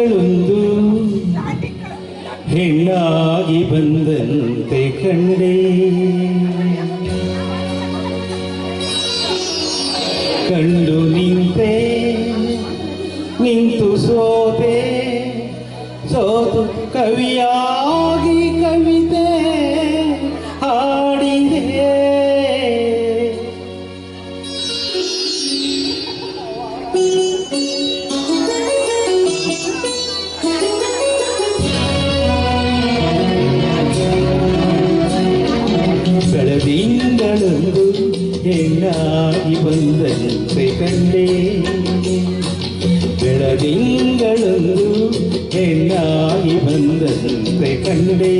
ಒಂದು ಹೆಣ್ಣಾಗಿ ಬಂದಂತೆ ಕಂಡೆ, ಕಂಡು ನಿಂತೆ ನಿಂತು ಸೋತೆ, ಸೋತು ಕವಿಯಾಗಿ ಕವಿತೆ ಹಾಡಿದೆ. ಬೆಳದಿಂಗಳೊಂದು ಹೆಣ್ಣಾಗಿ ಬಂದಂತೆ ಕಂಡೆ, ಬೆಳದಿಂಗಳೊಂದು ಹೆಣ್ಣಾಗಿ ಬಂದಂತೆ ಕಂಡೆ,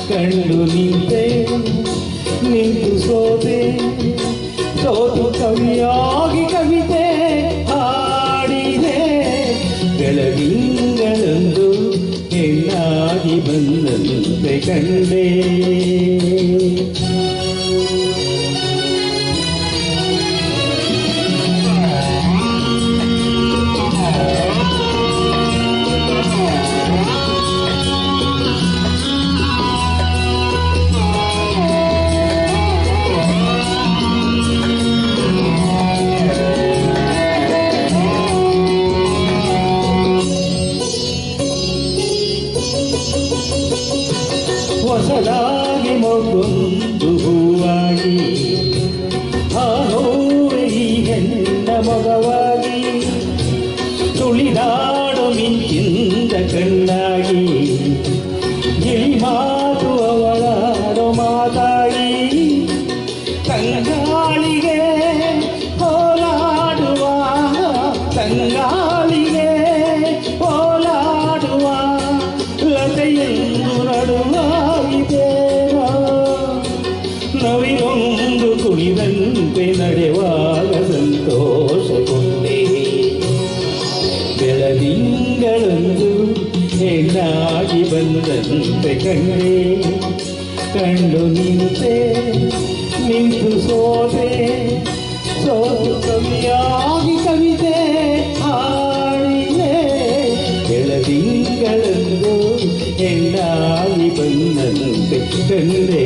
ಕಂಡು ನಿಂತೆ ನಿಂತು ಸೋತೆ, ಸೋತು ಕವಿಯಾಗಿ ಕವಿತೆ ಹಾಡಿದೆ. ಬೆಳದಿಂಗಳೊಂದು ಹೆಣ್ಣಾಗಿ ಬಂದಂತೆ ಕಂಡೆ. ಹೊಸದಾಗಿ ಮಗೊಂದು ಹೂವಾಗಿ, ಹಾನೋವೆ ಈ ಹೆಣ್ಣ ಮಗವಾಗಿ, ತುಳಿದಾಡು ಮಿಂಚಿಂದ ಕಣ್ಣಾಗಿ, ಗಿಳಿ ಮಾತು ಅವಳಾಡೋ ಮಾತಾಗಿ, ತಂಗಾಳಿಗೆ ಹೋಲಾಡುವ, ತಂಗಾಳಿಗೆ ಹೋಲಾಡುವ ಲತೆಯೆಂದು ನಡುವಾಗಿದ್ದೇನೋ, ನವಿಲೊಂದು ಕುಣಿದಂತೆ ನಡೆವಾಗ ಸಂತೋಷಗೊಂಡೆ. ಬೆಳದಿಂಗಳೊಂದು ಹೆಣ್ಣಾಗಿ ಬಂದಂತೆ ಕಂಡೆ, ಕಂಡು ನಿಂತೆ ನಿಂತು ಸೋತೆ, ಸೋತು ಕವಿಯಾಗಿ ಕವಿತೆ ಹಾಡಿದೆ. ಬೆಳದಿಂಗಳೊಂದು ಹೆಣ್ಣಾಗಿ ಬಂದಂತೆ ಕಂಡೆ.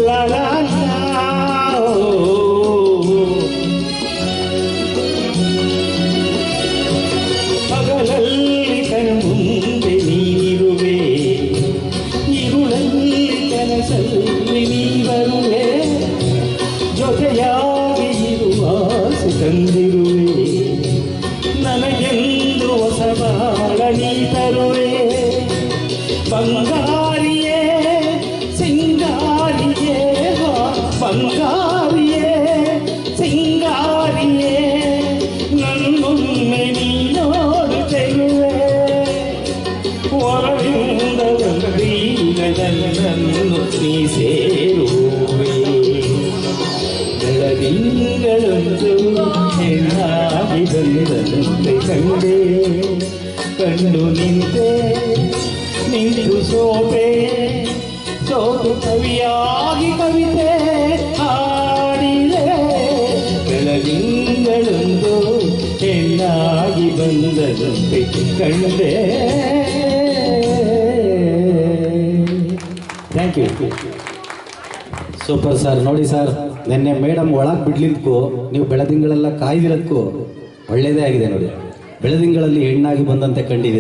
La la la, ಹಗಲಲ್ಲಿ ಕಣ್ಮುಂದೆ ನೀರುವೆ, ಇರುಳಲ್ಲಿ ಕನಸಲ್ಲಿ ನೀ ಬರುವೆ, ಜೊತೆಯಾಗಿ ಇರುವ ಆಸೆ ತಂದಿರುವೆ, ನನಗೆಂದು ಹೊಸ ಬಾಳ ನೀ ತರುವೆ. ಬಂಗಾರಿಯೇ ಸಿಂಗಾರಿಯೇ, ಬಂಗಾರಿಯೇ ಸಿಂಗಾರಿಯೇ, ನನ್ನೊಮ್ಮೆ ನೀ ನೋಡುತ್ತಿರುವೆ, ಹೊರಗಿಂದ ಬಂದೀಗ ನನ್ನನ್ನು ನೀ ಸೇರುವೆ. ಬೆಳದಿಂಗಳೊಂದು ಹೆಣ್ಣಾಗಿ ಬಂದಂತೆ ಕಂಡೆ, ಕಂಡು ನಿಂತೆ ನಿಂತು ಸೋತೆ, ಸೋತು ಕವಿಯಾಗಿ ಕವಿತೆ ಹಾಡಿದೆ. ಬೆಳದಿಂಗಳೊಂದು ಹೆಣ್ಣಾಗಿ ಬಂದಂತೆ ಕಂಡೆ. Thank you. Super sir. ನೋಡಿ ಸರ್, ನಿನ್ನೆ ಮೇಡಮ್ ಒಳಗೆ ಬಿಡ್ಲಿಕ್ಕೂ ನೀವು ಬೆಳದಿಂಗಳೆಲ್ಲ ಕಾಯ್ದಿರೋದಕ್ಕೂ ಒಳ್ಳೆಯದೇ ಆಗಿದೆ ನೋಡಿ. ಬೆಳದಿಂಗಳಲ್ಲಿ ಹೆಣ್ಣಾಗಿ ಬಂದಂತೆ ಕಂಡಿದ್ದೀರ.